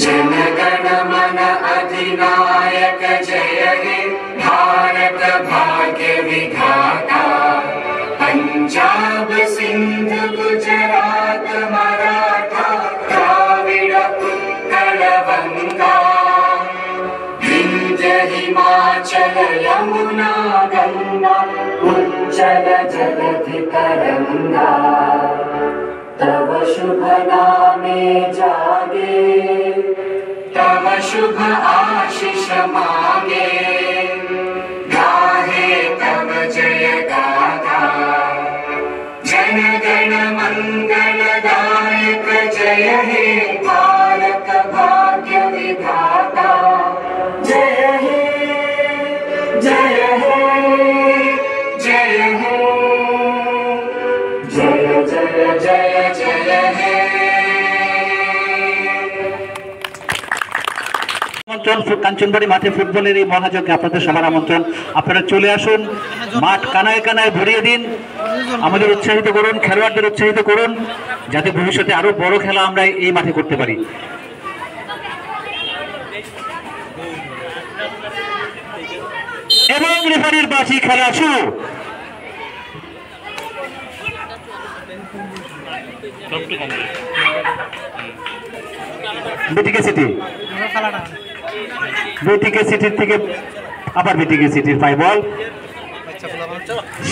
जनगण मन अधिनायक जय हे भारत भाग्य विधाता पंजाब सिंध गुजरात मराठा द्राविड़ उत्कल बंगा विंध्य हिमाचल यमुना गंगा उज्जल जलधि तरंगा तव शुभ नामे जागे तव शुभ आशीष मांगे गाहे तव जय गाथा जन गण मंगल दायक जय हे भारत भाग्य विधाता जय हे जय हे जय हे जय जय जय जय हे কাঞ্চনবাড়ি মাঠে ফুটবলের এই মহাযজ্ঞে আপনাদের সবার আমন্ত্রণ। আপনারা চলে আসুন, মাঠ কানায় কানায় ভরিয়ে দিন, আমাদের উৎসাহিত করুন, খেলোয়াড়দের উৎসাহিত করুন, যাতে ভবিষ্যতে আরো বড় খেলা আমরা এই মাঠে করতে পারি। এবং রেফারির বাঁশি, খেলা শুরু। বিটিকে সিটি, বিটিকে সিটির থেকে আবার বিটিকে সিটির পাই বল,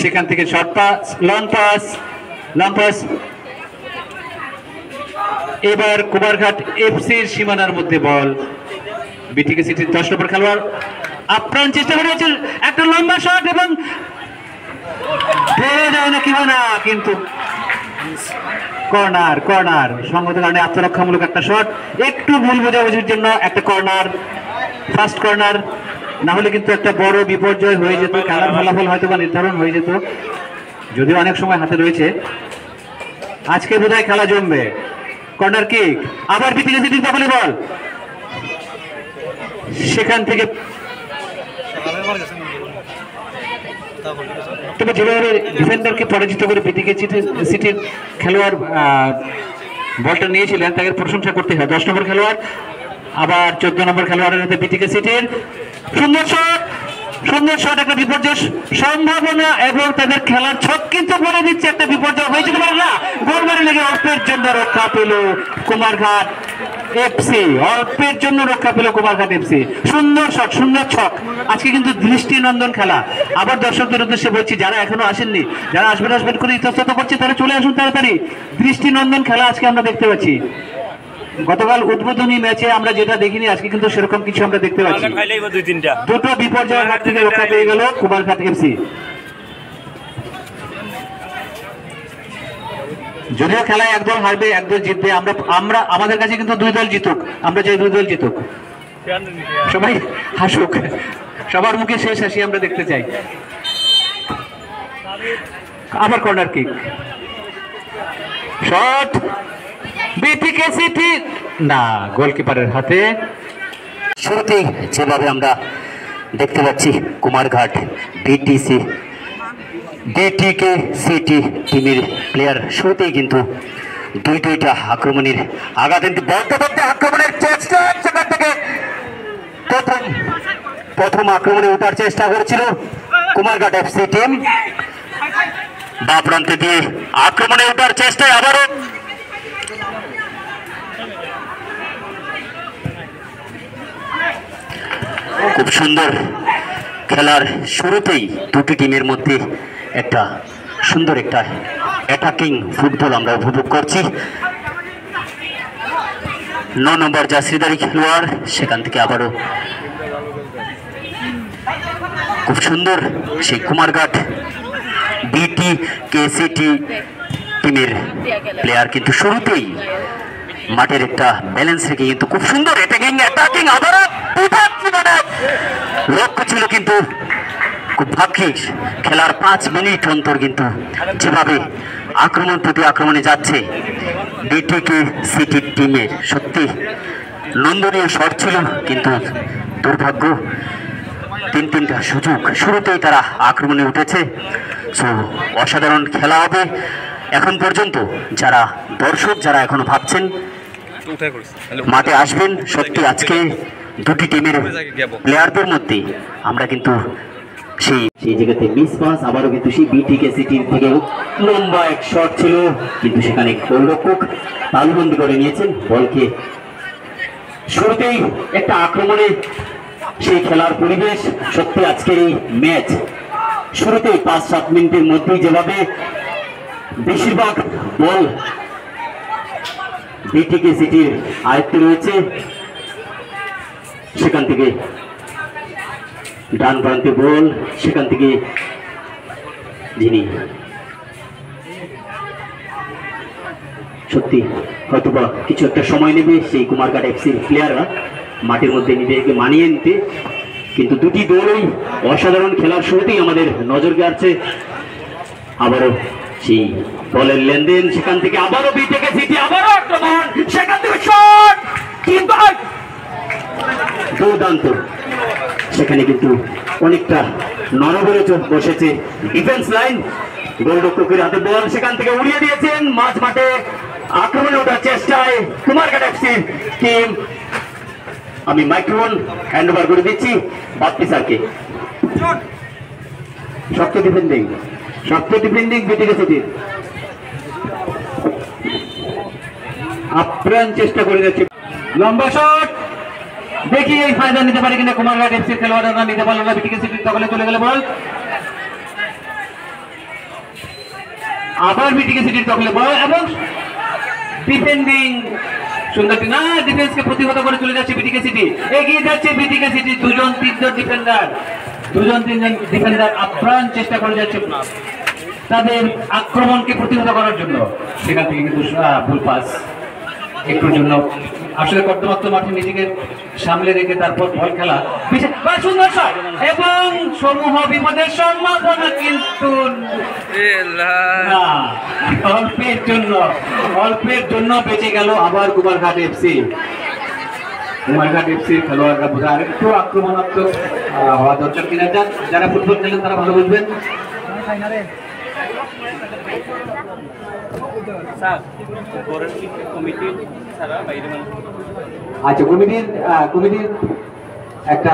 সেখান থেকে short pass, long pass, long pass. এবার কুমারঘাট এফসির সীমানার মধ্যে বল, বিটিকে সিটির 10 নম্বর খেলোয়াড় আপ্রাণ চেষ্টা করেছেন একটা লম্বা শট এবং পেয়ে যায় না কিবা না, কিন্তু কর্নার, কর্নার সঙ্গত কারণে আত্মরক্ষামূলক একটা শট, একটু ভুল বোঝাবুঝির জন্য একটা কর্নার, ফার্স্ট কর্নার, না হলে কিন্তু একটা বড় বিপর্যয় হয়ে যেত, খেলার ফলাফল হয়তো বা নির্ধারণ হয়ে যেত, যদিও অনেক সময় হাতে রয়েছে। আজকে বোধহয় খেলা জমবে। কর্নার কিক, আবার বিটিকে সিটির দখলে বল, সেখান থেকে তবে যেভাবে ডিফেন্ডারকে পরাজিত করে বিটিকে সিটির খেলোয়াড় বলটা নিয়েছিলেন তাকে প্রশংসা করতে হয়। 10 নম্বর খেলোয়াড় আবার 14 নম্বর খেলোয়াড়ের হাতে বিটিকে সিটির সুন্দর শট, সুন্দর শট, একটা বিপর্যয় সম্ভাবনা এবং তাদের খেলার ছক কিন্তু বলে দিচ্ছে একটা বিপর্যয় হয়েছে। না, গোলবারে লেগে অল্পের জন্য রক্ষা পেল কুমারঘাট এফসি, অল্পের জন্য রক্ষা পেল কুমারঘাট এফসি। সুন্দর শট, সুন্দর ছক। আজকে কিন্তু দৃষ্টিনন্দন খেলা। আবার দর্শকদের উদ্দেশ্যে বলছি, যারা এখনো আসেননি, যারা আসবেন আসবেন করে ইতস্তত করছে, তারা চলে আসুন তাড়াতাড়ি। দৃষ্টিনন্দন খেলা আজকে আমরা দেখতে পাচ্ছি। গতকাল উদ্বোধনী ম্যাচে আমরা যেটা দেখিনি, আজকে কিন্তু সেরকম কিছু আমরা দেখতে পাচ্ছি। দুটো বিপর্যয়ের হাত থেকে রক্ষা পেয়ে গেল কুমারঘাট এফসি। যদিও খেলায় একদল হারবে, একদল জিতবে, আমরা আমাদের কাছে কিন্তু 2 দল জিতুক, আমরা চাই 2 দল জিতুক, সবাই হাসুক, সবার মুখে শেষ হাসি আমরা দেখতে চাই। আবার কর্নার কিক, শট, বিটিকে সিটি না, গোলকিপারের হাতে। শুরুতেই যেভাবে আমরা দেখতে পাচ্ছি কুমারঘাট বিটিকে সিটি টিমের প্লেয়ার শুরুতেই কিন্তু দুইটা আক্রমণের আঘাত, আক্রমণের চেষ্টা, সেখান থেকে প্রথম আক্রমণে ওঠার চেষ্টা করেছিল কুমারঘাট এফসি টিম, বা প্রান্তে দিয়ে আক্রমণে ওঠার চেষ্টায় আবারও খুব সুন্দর খেলার শুরুতেই দুটি টিমের মধ্যে একটা সুন্দর একটা অ্যাটাকিং ফুটবল আমরা উপভোগ করছি। 9 নম্বর জার্সিধারী খেলোয়াড়, সেখান থেকে আবারও খুব সুন্দর সেই কুমারঘাট বিটিকেসিটি টিমের প্লেয়ার কিন্তু শুরুতেই মাঠের একটা ব্যালেন্স রেখে কিন্তু খুব সুন্দর অ্যাটাকিং আবারও লক্ষ্য ছিল, কিন্তু খুব ভাগ্যিস খেলার 5 মিনিট অন্তর কিন্তু যেভাবে আক্রমণ প্রতি আক্রমণে যাচ্ছে বিটিকে সিটি টিমের, সত্যি নন্দনীয় শট ছিল, কিন্তু দুর্ভাগ্য 3টা সুযোগ শুরুতেই তারা আক্রমণে উঠেছে। সো অসাধারণ খেলা হবে এখন পর্যন্ত যারা দর্শক যারা এখনো ভাবছেন মাঠে আসবেন, সত্যি আজকে দুটি টিমের প্লেয়ারদের মধ্যে আমরা কিন্তু সেই জায়গাতে মিস পাস, আবারও কিন্তু সেই বিটিকে সিটির থেকে লম্বা এক শট ছিল, কিন্তু সেখানে গোলরক্ষক তালুবন্দি করে নিয়েছেন বলকে। শুরুতেই একটা আক্রমণে সেই খেলার পরিবেশ, সত্যি আজকের এই ম্যাচ শুরুতেই 5-7 মিনিটের মধ্যেই যেভাবে বেশিরভাগ বল বিটিকে সিটির আয়ত্তে রয়েছে, সেখান থেকে ডান প্রান্তে বল, সেখান থেকে যিনি সত্যি হয়তোবা কিছু একটা সময় নেবে সেই কুমারঘাট এফসির প্লেয়াররা মাঠের মধ্যে নিজেকে মানিয়ে নিতে, কিন্তু দুটি দলই অসাধারণ খেলার শুরুতেই আমাদের নজর কাড়ছে। আবারও সেই বলের লেনদেন, সেখান থেকে আবারও বিটিকে সিটি, আবারও আক্রমণ, সেখান থেকে শট, দুর্দান্ত। সেখানে কিন্তু অনেকটা নরবরে চোখ বসেছে ডিফেন্স লাইন, গোলরক্ষকের হাতে বল, সেখান থেকে উড়িয়ে দিয়েছেন মাঝ মাঠে, আক্রমণে ওঠার চেষ্টায় কুমারঘাট এফসি টিম। আমি মাইক্রোফোন হ্যান্ড ওভার করে দিচ্ছি বাপ্পি স্যারকে। শক্ত ডিফেন্ডিং বিটিকে সিটির আপ্রাণ চেষ্টা করে যাচ্ছে, লম্বা শট, দেখি এই ফায়দা নিতে পারে কিনা কুমারঘাট এফসির খেলোয়াড়রা, নিতে পারলো না, বিটিকে সিটির দখলে চলে গেল বল, আবার বিটিকে সিটির দখলে বল এবং ডিফেন্ডিং সুন্দরটি না, ডিফেন্সকে প্রতিহত করে চলে যাচ্ছে বিটিকে সিটি, এগিয়ে যাচ্ছে বিটিকে সিটি, দুজন তিনজন ডিফেন্ডার আপ্রাণ চেষ্টা করে যাচ্ছে তাদের আক্রমণকে প্রতিহত করার জন্য, সেখান থেকে কিন্তু ভুল পাস একটুর জন্য। আসলে কর্তমাক্ত মাঠে নিজেকে সামলে রেখে তারপর বল খেলা, সুন্দর শট এবং সমূহ বিপদের সম্ভাবনা, কিন্তু অল্পের জন্য বেঁচে গেল আবার কুমারঘাট এফসি। কুমারঘাট এফসির খেলোয়াড়রা বোধ হয় আরেকটু আক্রমণাত্মক হওয়া দরকার কিনা, যারা ফুটবল খেলেন তারা ভালো বুঝবেন। আচ্ছা, কমিটির একটা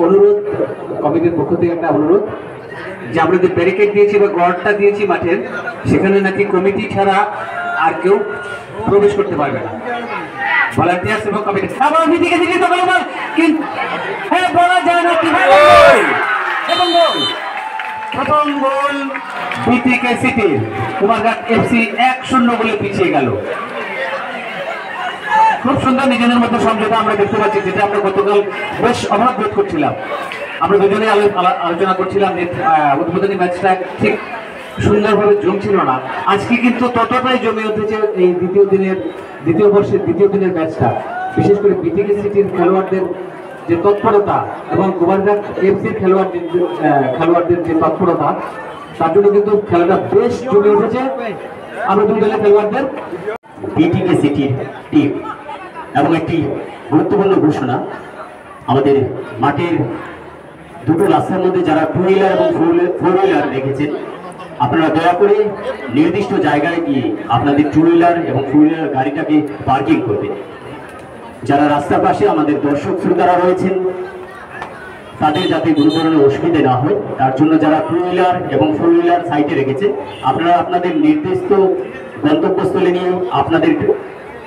অনুরোধ, কমিটির পক্ষ থেকে একটা অনুরোধ যে আমরা যে ব্যারিকেড দিয়েছি বা গড়টা দিয়েছি মাঠের, সেখানে নাকি কমিটি ছাড়া আর কেউ প্রবেশ করতে পারবে না, ভলান্টিয়ার্স এবং কমিটি। হ্যাঁ, বলা যায় না কিভাবে, এবং প্রথম গোল বিটিকে সিটি, কুমারঘাট এফসি 1-0 গোলে পিছিয়ে গেল। খুব সুন্দর নিজেদের মধ্যে সমঝোতা আমরা দেখতে পাচ্ছি, যেটা আমরা গতকাল বেশ অভাব বোধ করছিলাম। আমরা দুজনেই আলোচনা করছিলাম যে উদ্বোধনী ম্যাচটা ঠিক সুন্দরভাবে জমছিল না, আজকে কিন্তু ততটাই জমে উঠেছে এই দ্বিতীয় বর্ষের দ্বিতীয় দিনের ম্যাচটা। বিশেষ করে বিটিকে সিটির খেলোয়াড়দের যে তৎপরতা এবং কুমারঘাট এফসির খেলোয়াড়দের যে তৎপরতা, তার জন্য কিন্তু খেলাটা বেশ জমে উঠেছে। আমরা দুই দলের খেলোয়াড়দের বিটিকে সিটির টিম এবং একটি গুরুত্বপূর্ণ ঘোষণা, আমাদের মাঠের দুটো রাস্তার মধ্যে যারা 2 হুইলার এবং 4 হুইলার রেখেছেন, আপনারা দয়া করে নির্দিষ্ট জায়গায় গিয়ে আপনাদের 2 হুইলার এবং 4 হুইলার গাড়িটাকে পার্কিং করবেন। যারা রাস্তার পাশে আমাদের দর্শক শ্রোতারা রয়েছেন, তাদের যাতে কোনো ধরনের অসুবিধা না হয় তার জন্য যারা 2 হুইলার এবং 4 হুইলার সাইডে রেখেছে, আপনারা আপনাদের নির্দিষ্ট গন্তব্যস্থলে নিয়ে আপনাদের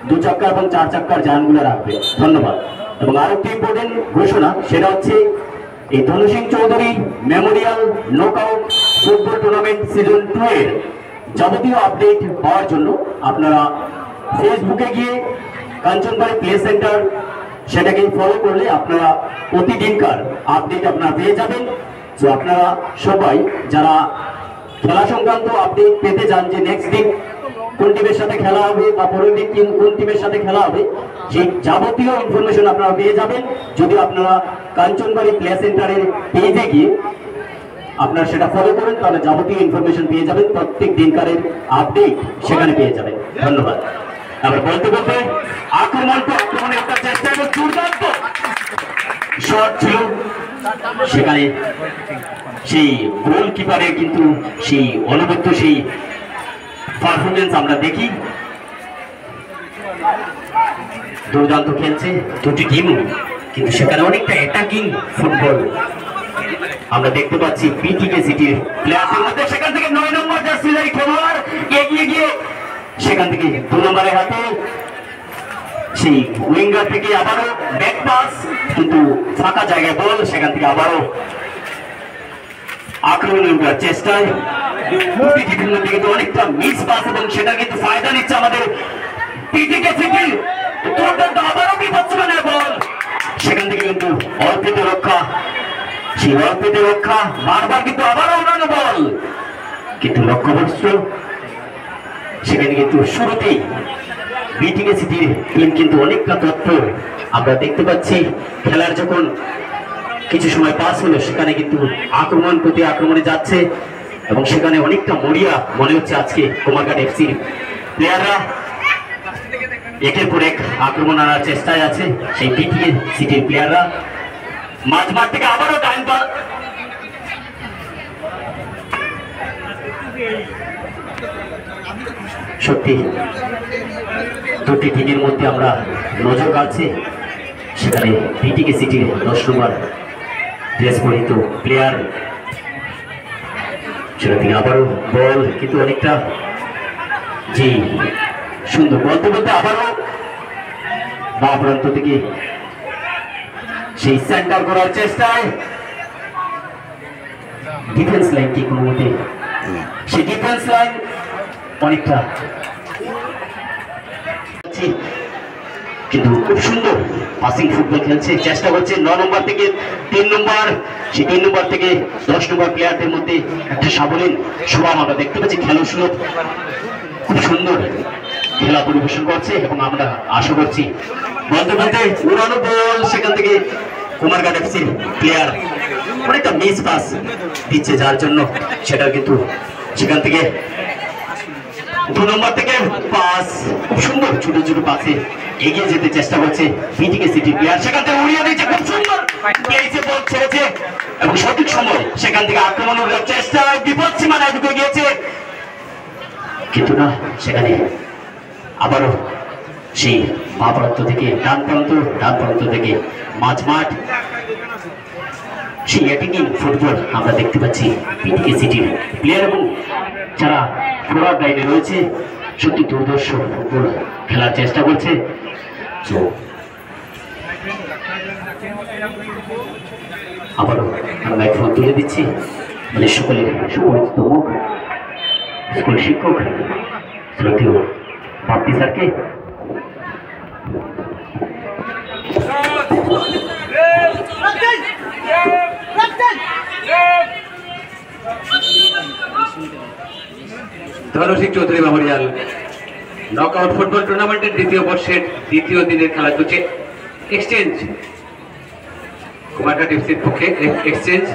2 চাক্কা এবং 4 চাক্কার যানগুলো রাখবেন। ধন্যবাদ। এবং আরো একটি ইম্পর্টেন্ট ঘোষণা, সেটা হচ্ছে এই ধনু Singh Chowdhury Memorial knockout football tournament season 2 এর যাবতীয় আপডেট পাওয়ার জন্য আপনারা ফেসবুকে গিয়ে কাঞ্চনবাড়ি প্লে সেন্টার সেটাকে ফলো করলে আপনারা প্রতিদিনকার আপডেট আপনারা পেয়ে যাবেন। তো আপনারা সবাই যারা খেলা সংক্রান্ত আপডেট পেতে চান যে নেক্সট দিন কোন টিমের সাথে খেলা হবে বা পরের দিন কোন টিমের সাথে খেলা হবে, সেই যাবতীয় ইনফরমেশন আপনারা পেয়ে যাবেন যদি আপনারা কাঞ্চনবাড়ি প্লে সেন্টারের পেজে গিয়ে আপনারা সেটা ফলো করেন, তাহলে যাবতীয় ইনফরমেশন পেয়ে যাবেন, প্রত্যেক দিনকারের আপডেট সেখানে পেয়ে যাবেন। ধন্যবাদ। আমরা বলতে বলতে আক্রমণে একটা চেষ্টা এবং দুর্দান্ত শট ছিল, সেখানে সেই গোলকিপারের কিন্তু সেই অনবদ্য সেই পারফরমেন্স আমরা দেখি। দুর্দান্ত খেলছে দুটি টিমও, কিন্তু সেখানে অনেকটা অ্যাটাকিং ফুটবল আমরা দেখতে পাচ্ছি বিটিকে সিটির প্লেয়ারদের মধ্যে। সেখান থেকে 9 নম্বর জার্সিধারী খেলোয়াড় এগিয়ে গিয়ে সেখান থেকে 2 নম্বরের হাতে সেই উইঙ্গার থেকে আবারও ব্যাক পাস, কিন্তু ফাঁকা জায়গায় বল, সেখান থেকে আবারও আক্রমণের চেষ্টায় দুটি টিমের মধ্যে কিন্তু অনেকটা মিস পাস, এবং সেটা কিন্তু ফায়দা নিচ্ছে আমাদের বিটিকে সিটি। আবারও বিপজ্জনক বল, সেখান থেকে কিন্তু অল্পিত রক্ষা, সেই অল্পিত রক্ষা বারবার কিন্তু আবারও উড়ানো বল, কিন্তু লক্ষ্যভ্রষ্ট। সেখানে কিন্তু শুরুতেই বিটিকে সিটির টিম কিন্তু অনেকটা তৎপর আমরা দেখতে পাচ্ছি। খেলার যখন কিছু সময় পাস হলো সেখানে কিন্তু আক্রমণ প্রতি আক্রমণে যাচ্ছে, এবং সেখানে অনেকটা মরিয়া মনে হচ্ছে আজকে কুমারঘাট এফসির প্লেয়াররা একের পর এক আক্রমণ আনার চেষ্টায় আছে। সেই বিটিকে সিটির প্লেয়াররা মাঝমাঠ থেকে আবারও টাইম পাস, সত্যি দুটি টিমের মধ্যে আমরা নজর কাটছি। সেখানে বিটিকে সিটির 10 নম্বর ড্রেস পরিহিত প্লেয়ার, সেটা থেকে আবারও বল, কিন্তু অনেকটা জি সুন্দর বলতে বলতে আবারও বা প্রান্ত থেকে সেই সেন্টার করার চেষ্টায় ডিফেন্স লাইন কি কোনো মতে, সেই ডিফেন্স লাইন অনেকটা, কিন্তু খুব সুন্দর পাসিং ফুটবল খেলছে, চেষ্টা করছে 9 নম্বর থেকে 3 নম্বর, সেই 3 নম্বর থেকে 10 নম্বর প্লেয়ারদের মধ্যে একটা সাবলীল সভা আমরা দেখতে পাচ্ছি। খেলা সুলভ খুব সুন্দর খেলা পরিবেশন করছে, এবং আমরা আশা করছি বলতে বলতে উড়ানো বল, সেখান থেকে কুমারঘাট এফসির প্লেয়ার অনেকটা মিস পাস দিচ্ছে, যার জন্য সেটা কিন্তু সেখান থেকে 2 নম্বর থেকে পাস, খুব সুন্দর ছোট ছোট পাসে এগিয়ে যেতে চেষ্টা করছে বিটিকে সিটি প্লেয়ার, সেখান থেকে উড়িয়ে দিয়েছে, খুব সুন্দর পেয়েছে বল ছেড়েছে, এবং সঠিক সময় সেখান থেকে আক্রমণের চেষ্টা, বিপদ সীমানায় ঢুকে গিয়েছে, কিন্তু না, সেখানে আবারও সেই বাঁ প্রান্ত থেকে ডান প্রান্ত থেকে মাঝমাঠ সেই অ্যাটাকিং ফুটবল আমরা দেখতে পাচ্ছি বিটিকে সিটির প্লেয়ার, এবং যারা ফরওয়ার্ড লাইনে রয়েছে সত্যি দুর্ধর্ষ ফুটবল খেলার চেষ্টা করছে। আবারও আমরা এখন তুলে দিচ্ছি আমাদের সকলের সুপরিচিত মুখ, স্কুল শিক্ষক শ্রদ্ধেয় বাপ্পি স্যারকে। Dhan Singh Chowdhury Memorial knockout football টুর্নামেন্টের দ্বিতীয় বর্ষের দ্বিতীয় দিনের খেলা চলছে। এক্সচেঞ্জ কুমারঘাট এফসির পক্ষে এক্সচেঞ্জ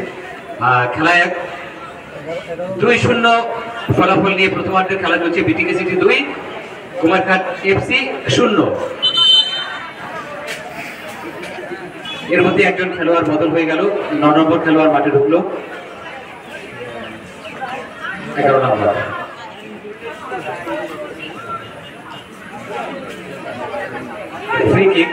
খেলায় 2-0 ফলাফল নিয়ে প্রথমার্ধের খেলা চলছে। বিটিকে সিটি 2, কুমারঘাট এফসি 0। এর মধ্যে একজন খেলোয়াড় বদল হয়ে গেল, 9 নম্বর খেলোয়াড় মাঠে ঢুকলো, 11 নম্বর। ফ্রি কিক,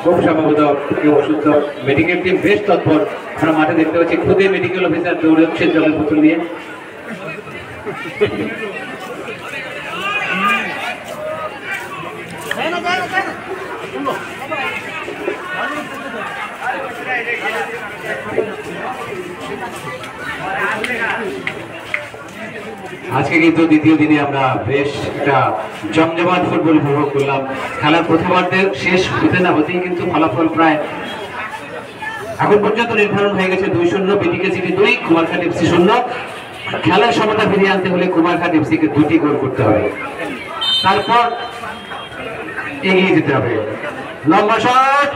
খুব সম্ভবত কেউ অসুস্থ, মেডিকেল টিম বেশ তৎপর, আমরা মাঠে দেখতে পাচ্ছি খুদে মেডিকেল অফিসার দৌড়চ্ছে জলের বোতল নিয়ে। আজকে কিন্তু দ্বিতীয় দিনে আমরা বেশ একটা জমজমাট ফুটবল উপভোগ করলাম। খেলার প্রথমার্ধের শেষ হতে না হতেই কিন্তু ফলাফল প্রায় এখন পর্যন্ত নির্ধারণ হয়ে গেছে 2-0, বিটিকে সিটি 2, কুমারঘাট এফসি 0। খেলার সমতা ফিরিয়ে আনতে হলে কুমারঘাট এফসিকে 2টি গোল করতে হবে, তারপর এগিয়ে যেতে হবে। লম্বা শট,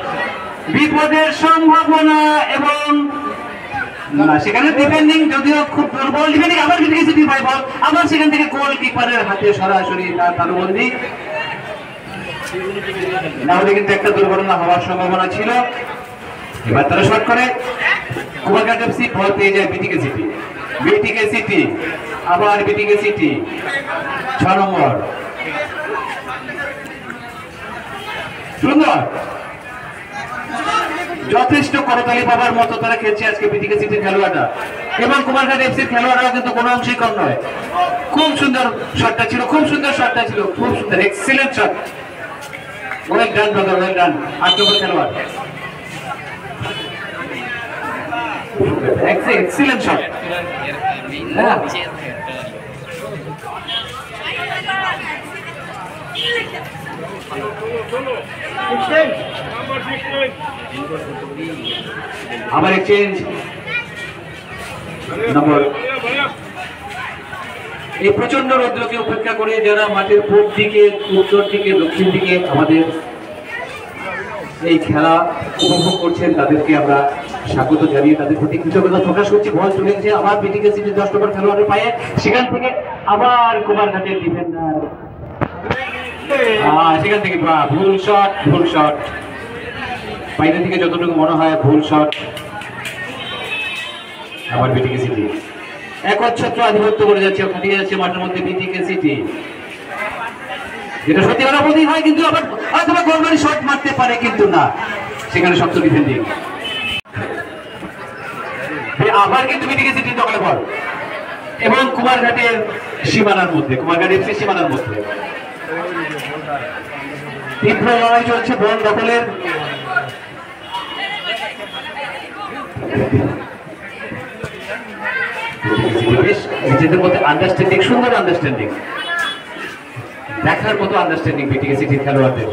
বিপদের সম্ভাবনা, এবং সেখানে ডিফেন্ডিং যদিও খুব দুর্বল, ডিফেন্ডিং আবার বিটিকে সিটি পায় বল, আবার সেখান থেকে গোল কিপারের হাতে সরাসরি তার তালুবন্দি। না হলে কিন্তু একটা দুর্ঘটনা হওয়ার সম্ভাবনা ছিল। এবার তারা শট করে, কুমারঘাট এফসি বল পেয়ে যায় বিটিকে সিটি। বিটিকে সিটি আবার বিটিকে সিটি 6 নম্বর, সুন্দর, যথেষ্ট করতালি পাবার মতো তারা খেলছে আজকে বিটিকে সিটির খেলোয়াড়রা, এবং কুমারঘাট এফসির খেলোয়াড়রা কিন্তু কোনো অংশেই কম নয়। খুব সুন্দর শটটা ছিল, খুব সুন্দর শটটা ছিল, খুব সুন্দর, excellent shot. Well done brother, well done. 8 নম্বর খেলোয়াড়, এক্সিলেন্ট শট। আবার এক্সচেঞ্জ নম্বর। এই প্রচন্ড রৌদ্রকে উপেক্ষা করে যারা মাঠের পূর্ব দিকে, উত্তর দিকে, দক্ষিণ দিকে আমাদের এই খেলা উপভোগ করছেন তাদেরকে আমরা স্বাগত জানিয়ে তাদের প্রতি কৃতজ্ঞতা প্রকাশ করছি। বল চলে গেছে আবার বিটিকে সিটির 10 নম্বর খেলোয়াড়ের পায়ে, সেখান থেকে আবার কুমারঘাটের ডিফেন্ডার, সেখান থেকে ভুল শট, ভুল শট, বাইরে থেকে যতটুকু মনে হয় ভুল শট। আবার বিটিকে সিটি একচ্ছত্র আধিপত্য করে যাচ্ছে, খাটিয়ে যাচ্ছে মাঠের মধ্যে বিটিকে সিটি, যেটা সত্যি কথা বলতেই হয়, কিন্তু আবার হয়তো গোলমারি শট মারতে পারে, কিন্তু না, সেখানে শক্ত ডিফেন্ডিং। আবার কিন্তু বিটিকে সিটি দখলে বল, এবং কুমারঘাটের সীমানার মধ্যে, কুমারঘাট এফসি সীমানার মধ্যে তীব্র লড়াই চলছে বল দখলের। নিজেদের মধ্যে আন্ডারস্ট্যান্ডিং, সুন্দর আন্ডারস্ট্যান্ডিং, দেখার মতো আন্ডারস্ট্যান্ডিং বিটিকে সিটির খেলোয়াড়দের।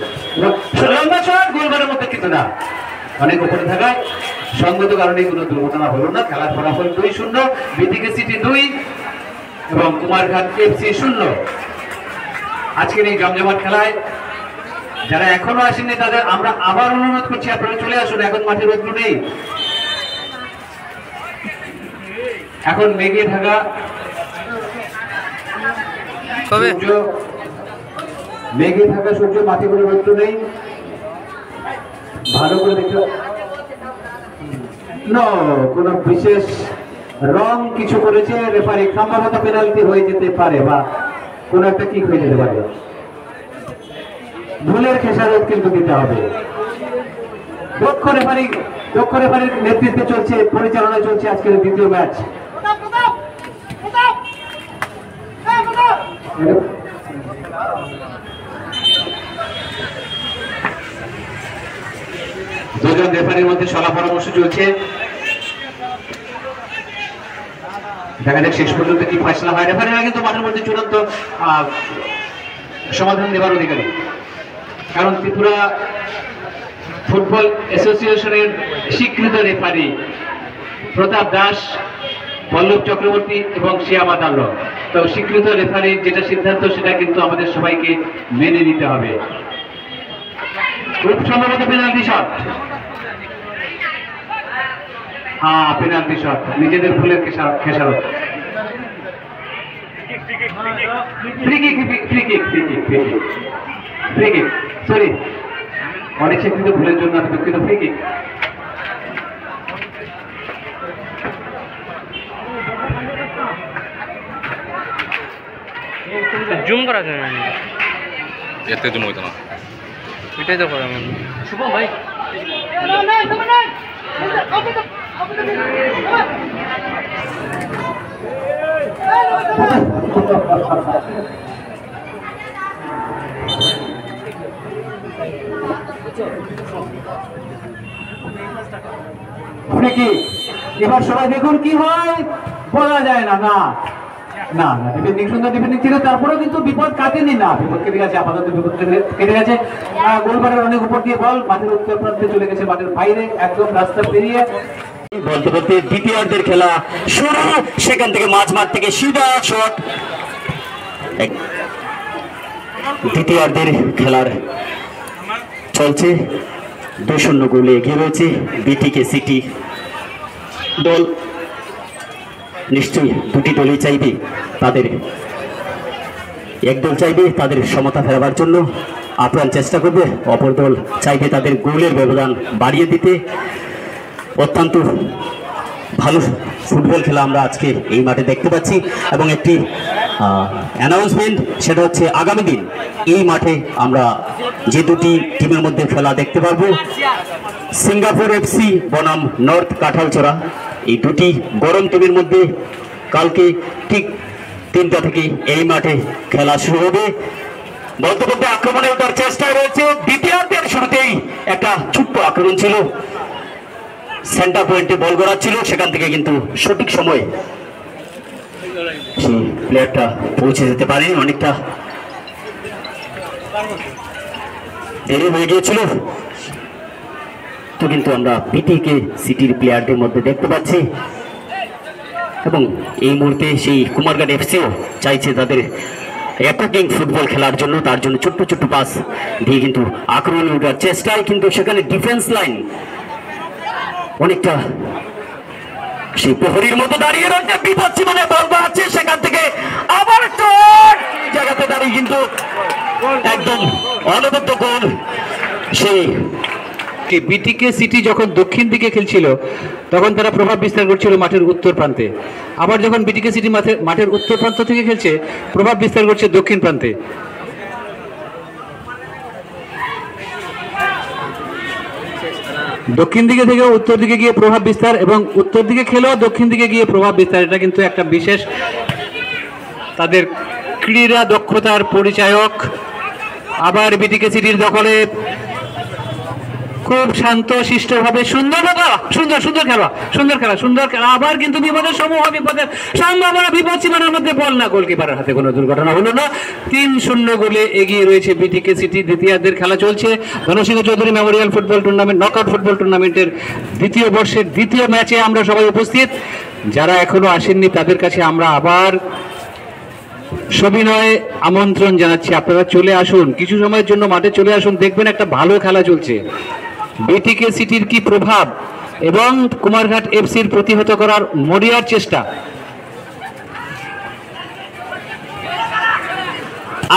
লম্বা শট গোলঘরের মধ্যে, কিন্তু না, অনেক উপরে থাকায় সঙ্গত কারণে কোনো দুর্ঘটনা হলো না। খেলার ফলাফল 2-0, বিটিকে সিটি 2 এবং কুমারঘাট এফসি 0। আজকের এই জমজমাট খেলায় যারা এখনো আসেননি তাদের আমরা আবার অনুরোধ করছি, আপনারা চলে আসুন, এখন মাঠে রৌদ্র নেই। এখন মেঘে ঢাকা, মেঘে থাকা সূর্য, মাঠে করে রৌদ্র নেই, ভালো করে দেখতে। কোন বিশেষ রং কিছু করেছে রেফারি, সম্ভবত পেনাল্টি হয়ে যেতে পারে বা কোন একটা কিক হয়ে যেতে পারে, ভুলের খেসারত কিন্তু দিতে হবে। দক্ষ রেফারির নেতৃত্বে চলছে, পরিচালনা চলছে আজকের দ্বিতীয় ম্যাচ। দুজন রেফারির মধ্যে সলা পরামর্শ চলছে, দেখা যাক শেষ পর্যন্ত কি ফয়সালা হয়। রেফারিরা কিন্তু মাঠের মধ্যে চূড়ান্ত সমাধান দেবার অধিকারী, কারণ ত্রিপুরা ফুটবল অ্যাসোসিয়েশনের স্বীকৃত রেফারি প্রতাপ দাস, পল্লব চক্রবর্তী এবং শ্যামা দাল, তো স্বীকৃত রেফারির যেটা সিদ্ধান্ত সেটা কিন্তু আমাদের সবাইকে মেনে নিতে হবে। খুব সম্ভবত পেনাল্টি শট, পেনাল্টি শট, নিজেদের ভুলের খেসারত। ফ্রি কিক, সরি, অনেক স্বীকৃত ভুলের জন্য আমি দুঃখিত। ফ্রি কিক, জুম করা যায় না, এতে জুম হইতো না, এটাই তো করা মানে। শুভম ভাই, এবার সবাই দেখুন কি হয়, বলা যায় না। না না না, ডিফেন্ডিং, সুন্দর ডিফেন্ডিং ছিল, তারপরেও কিন্তু বিপদ কাটেনি। না, বিপদ কেটে গেছে, আপাতত বিপদ কেটে গেছে। গোলবারের অনেক উপর দিয়ে বল মাঠের উত্তর প্রান্তে চলে গেছে, মাঠের বাইরে একদম রাস্তা পেরিয়ে। বলতে বলতে দ্বিতীয়ার্ধের খেলা শুরু, সেখান থেকে মাঝমাঠ থেকে সিধা শট। দ্বিতীয়ার্ধের খেলার চলছে, 2-0 গোলে এগিয়ে রয়েছে বিটিকে সিটি দল। নিশ্চয়ই দুটি দলই চাইবে তাদের, এক দল চাইবে তাদের সমতা ফেরাবার জন্য, আপ্রাণ চেষ্টা করবে, অপর দল চাইবে তাদের গোলের ব্যবধান বাড়িয়ে দিতে। অত্যন্ত ভালো ফুটবল খেলা আমরা আজকে এই মাঠে দেখতে পাচ্ছি এবং একটি অ্যানাউন্সমেন্ট, সেটা হচ্ছে আগামী দিন এই মাঠে আমরা যে দুটি টিমের মধ্যে খেলা দেখতে পারবো, সিঙ্গাপুর এফসি বনাম নর্থ কাঁঠালছড়া, এই দুটি গরম টিমের মধ্যে কালকে ঠিক 3টা থেকে এই মাঠে খেলা শুরু হবে। বলতে বলতে আক্রমণে ওঠার চেষ্টায় রয়েছে, দ্বিতীয়ার্ধের শুরুতেই একটা ছোট্ট আক্রমণ ছিল, সেন্টার পয়েন্টে বল গড়াচ্ছিল, সেখান থেকে কিন্তু সঠিক সময়ে সেই প্লেয়ারটা পৌঁছে যেতে পারে, অনেকটা দেরি হয়ে গিয়েছিল। তো কিন্তু আমরা বিটিকে সিটির প্লেয়ারদের মধ্যে দেখতে পাচ্ছি এবং এই মুহূর্তে সেই কুমারঘাট এফসিও চাইছে তাদের অ্যাটাকিং ফুটবল খেলার জন্য, তার জন্য ছোট্ট ছোট্ট পাস দিয়ে কিন্তু আক্রমণে ওঠার চেষ্টায়, কিন্তু সেখানে ডিফেন্স লাইন অনেকটা সেই প্রহরীর মতো দাঁড়িয়ে রয়েছে, বিপদ মানে বল বাড়াচ্ছে, সেখান থেকে আবার জায়গাতে দাঁড়িয়ে কিন্তু একদম অনবদ্য গোল। সেই বিটিকে সিটি যখন দক্ষিণ দিকে খেলছিল তখন তারা প্রভাব বিস্তার করছিল মাঠের উত্তর প্রান্তে, আবার যখন বিটিকে সিটি মাঠের উত্তর প্রান্ত থেকে খেলছে প্রভাব বিস্তার করছে দক্ষিণ প্রান্তে। দক্ষিণ দিকে থেকে উত্তর দিকে গিয়ে প্রভাব বিস্তার এবং উত্তর দিকে খেলেও দক্ষিণ দিকে গিয়ে প্রভাব বিস্তার, এটা কিন্তু একটা বিশেষ তাদের ক্রীড়া দক্ষতার পরিচায়ক। আবার বিটিকে সিটির দখলে খুব শান্ত শিষ্টভাবে সুন্দর খেলা, আবার কিন্তু বিপদের সমূহ, বিপদের সম্ভাবনা, বিপদ সীমানার মধ্যে বল না, গোলকিপারের হাতে কোনো দুর্ঘটনা হলো না। 3-0 গোলে এগিয়ে রয়েছে বিটিকে সিটি। দ্বিতীয়ার্ধের খেলা চলছে Dhansingh Chowdhury memorial football tournament, knockout football টুর্নামেন্টের দ্বিতীয় বর্ষের দ্বিতীয় ম্যাচে আমরা সবাই উপস্থিত। যারা এখনো আসেননি তাদের কাছে আমরা আবার সবিনয়ে আমন্ত্রণ জানাচ্ছি, আপনারা চলে আসুন, কিছু সময়ের জন্য মাঠে চলে আসুন, দেখবেন একটা ভালো খেলা চলছে। বিটিকে সিটির কি প্রভাব এবং কুমারঘাট এফসির প্রতিহত করার মরিয়ার চেষ্টা।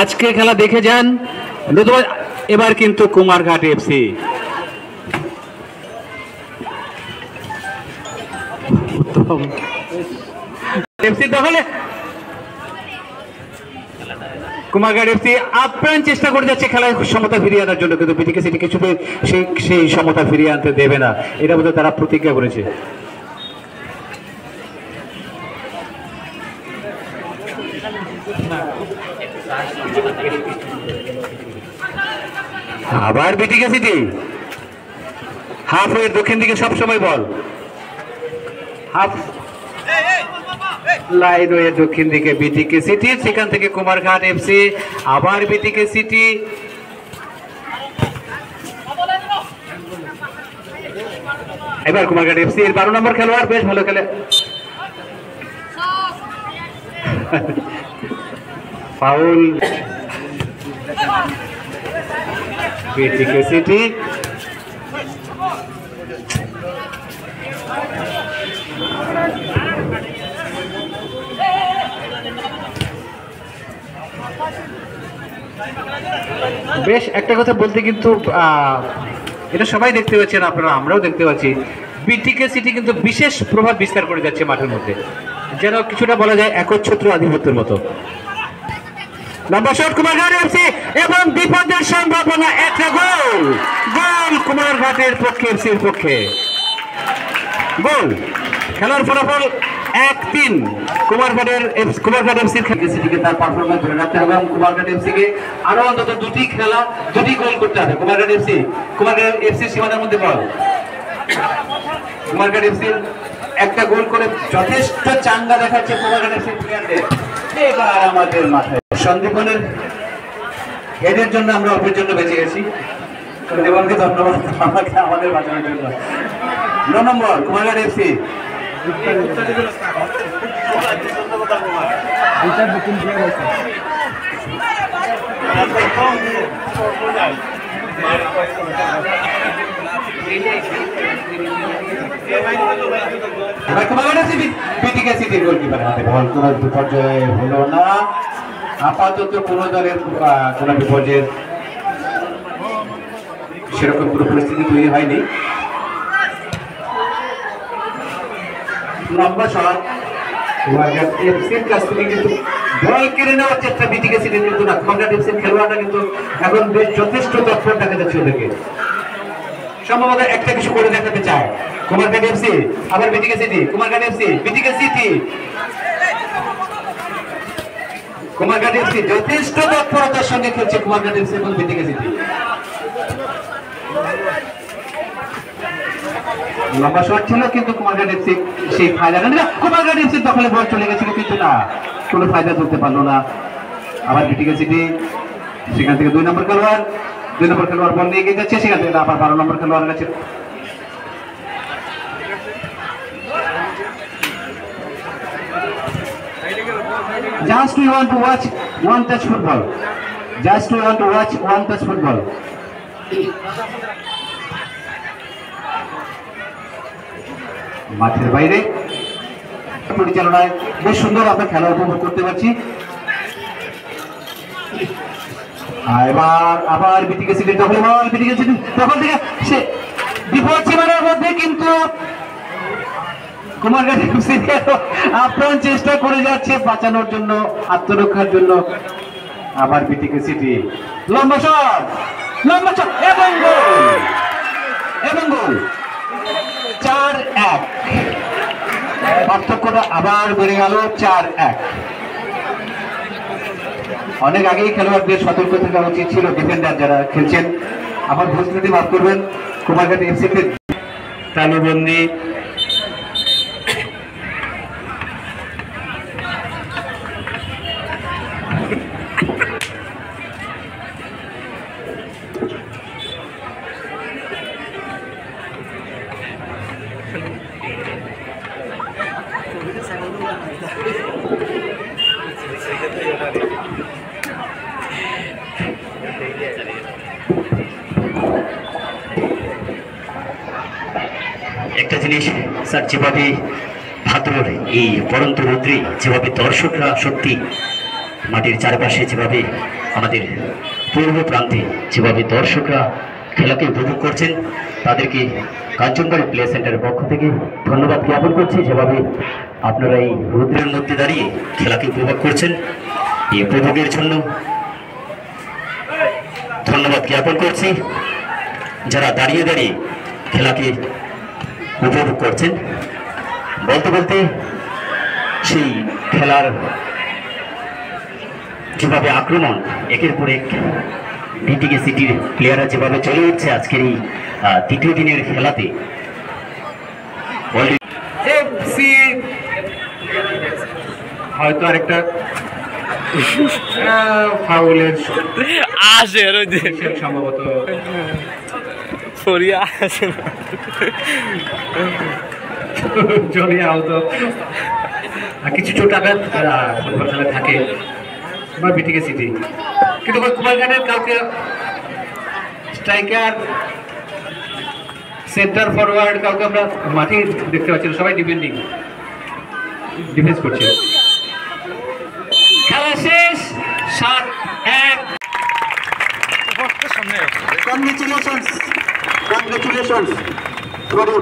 আজকে খেলা দেখে যান, এবার কিন্তু কুমারঘাট এফসি দখলে, কুমারঘাট এফসি আপ্রাণ চেষ্টা করে যাচ্ছে খেলায় সমতা ফিরিয়ে আনার জন্য, কিন্তু বিটিকে সিটি কিছুতে সেই সমতা ফিরিয়ে আনতে দেবে না, এটা বোধহয় তারা প্রতিজ্ঞা করেছে। আবার বিটিকে সিটি হাফ ওয়ে দক্ষিণ দিকে সবসময় বল, হাফ লাইন হয়ে দক্ষিণ দিকে বিটিকে সিটি, সেখান থেকে কুমারঘাট এফসি, আবার বিটিকে সিটি, এবার কুমারঘাট এফসি এর 12 নম্বর খেলোয়াড় বেশ ভালো খেলে, ফাউল বিটিকে সিটি। বেশ একটা কথা বলতে, কিন্তু এটা সবাই দেখতে পাচ্ছেন আপনারা, আমরাও দেখতে পাচ্ছি, বিটিকে সিটি কিন্তু বিশেষ প্রভাব বিস্তার করে যাচ্ছে মাঠের মধ্যে, যেন কিছুটা বলা যায় একচ্ছত্র আধিপত্যের মতো। লম্বা শট কুমারঘাট এফসি এবং বিপদের সম্ভাবনা, একটা গোল, গোল কুমারঘাটের পক্ষে, এফসির পক্ষে গোল। খেলার ফলাফল 1-3 কুমারঘাট এফসির সিটিকে তার পারফরম্যান্স ধরে রাখতে হবে এবং কুমারঘাট এফসিকে আরো অন্তত দুটি গোল করতে হবে। কুমারঘাট এফসির সীমানার মধ্যে বল, কুমারঘাট এফসির একটা গোল করে যথেষ্ট চাঙ্গা দেখাচ্ছে কুমারঘাট এফসির প্লেয়ারদের। এবার আমাদের মাথায় সন্দীপনের হেডের জন্য আমরা অল্পের জন্য বেঁচে গেছি, সন্দীপনকে ধন্যবাদ আমাদের বাঁচানোর জন্য। 9 নম্বর কুমারঘাট এফসি, বিটিকে সিটির গোলকিপারের হাতে বল, কোনো বিপর্যয় হলো না, আপাতত কোনো দলের কোনো বিপর্যয়ের সেরকম কোনো পরিস্থিতি তৈরি হয়নি। লম্বা শট এফসির কাছ থেকে কিন্তু বল কেড়ে নেওয়ার চেষ্টা বিটিকে সিটির কিন্তু না। কুমারঘাট এফসির খেলোয়াড়রা কিন্তু এখন বেশ যথেষ্ট তৎপর দেখা যাচ্ছে ওদেরকে, সম্ভবত একটা কিছু করে দেখাতে চায় কুমারঘাট এফসি। আবার BTK city, Kumarghat FC, BTK city, Kumarghat FC যথেষ্ট তৎপরতার সঙ্গে খেলছে কুমারঘাট এফসি এবং বিটিকে সিটি। লম্বা শট ছিল কিন্তু কুমারঘাট এফসি সেই ফায়দা না, কুমারঘাট এফসি দখলে বল চলে গেছিল কিন্তু না, কোনো ফায়দা তুলতে পারলো না। আবার বিটিকে সিটি, সেখান থেকে 2 নম্বর খেলোয়াড় বল নিয়ে গিয়ে যাচ্ছে, সেখান থেকে আবার 12 নম্বর খেলোয়াড়ের কাছে। Just we want to watch one touch football. Just we want to watch one touch football. মাঠের বাইরে পরিচালনায় বেশ সুন্দর আমরা খেলা উপভোগ করতে পারছি। এবার আবার বিটিকে সিটির দখলে বল, বিটিকে সিটি দখল থেকে সে বিপদ সীমানার মধ্যে কিন্তু কুমারঘাট এফসি আপ্রাণ চেষ্টা করে যাচ্ছে বাঁচানোর জন্য, আত্মরক্ষার জন্য। আবার বিটিকে সিটি লম্বা শট এবং গোল 4-1, পার্থক্যটা আবার বেড়ে গেল 4-1। অনেক আগেই খেলোয়াড়দের সতর্ক থাকা উচিত ছিল, ডিফেন্ডার যারা খেলছেন। আবার ভুল ত্রুটি মাফ করবেন। কুমারঘাট এফসিতে তালুবন্দি একটা জিনিস স্যার, যেভাবে ভাদ্রর এই পরন্ত রৌদ্রে যেভাবে দর্শকরা সত্যি মাটির চারপাশে, যেভাবে আমাদের পূর্ব প্রান্তে যেভাবে দর্শকরা খেলাকে উপভোগ করছেন, তাদেরকে কাঞ্চনবাড়ি প্লে সেন্টারের পক্ষ থেকে ধন্যবাদ জ্ঞাপন করছি। যেভাবে আপনারা এই রৌদ্রের মধ্যে দাঁড়িয়ে খেলাকে উপভোগ করছেন, এই উপভোগের জন্য ধন্যবাদ জ্ঞাপন করছি। যারা দাঁড়িয়ে দাঁড়িয়ে খেলাকে উপভোগ করছেন, বলতে বলতে সেই খেলার যেভাবে আক্রমণ একের পর এক বিটিকে সিটির প্লেয়াররা যেভাবে চলে উঠছে আজকের এই তৃতীয় দিনের খেলাতে, এফসি হয়তো আরেকটা ফাউলের আসে সম্ভবত জড়িয়ে আহত, কিছু ছোট আঘাত ফুটবল খেলা থাকে বা বিটিকে সিটি। কিন্তু কুমারঘাটের কাউকে স্ট্রাইকার, সেন্টার ফরওয়ার্ড কাউকে আমরা মাঠে দেখতে পাচ্ছি না, সবাই ডিফেন্স করছে। খেলা শেষ 7-1। Congratulations for your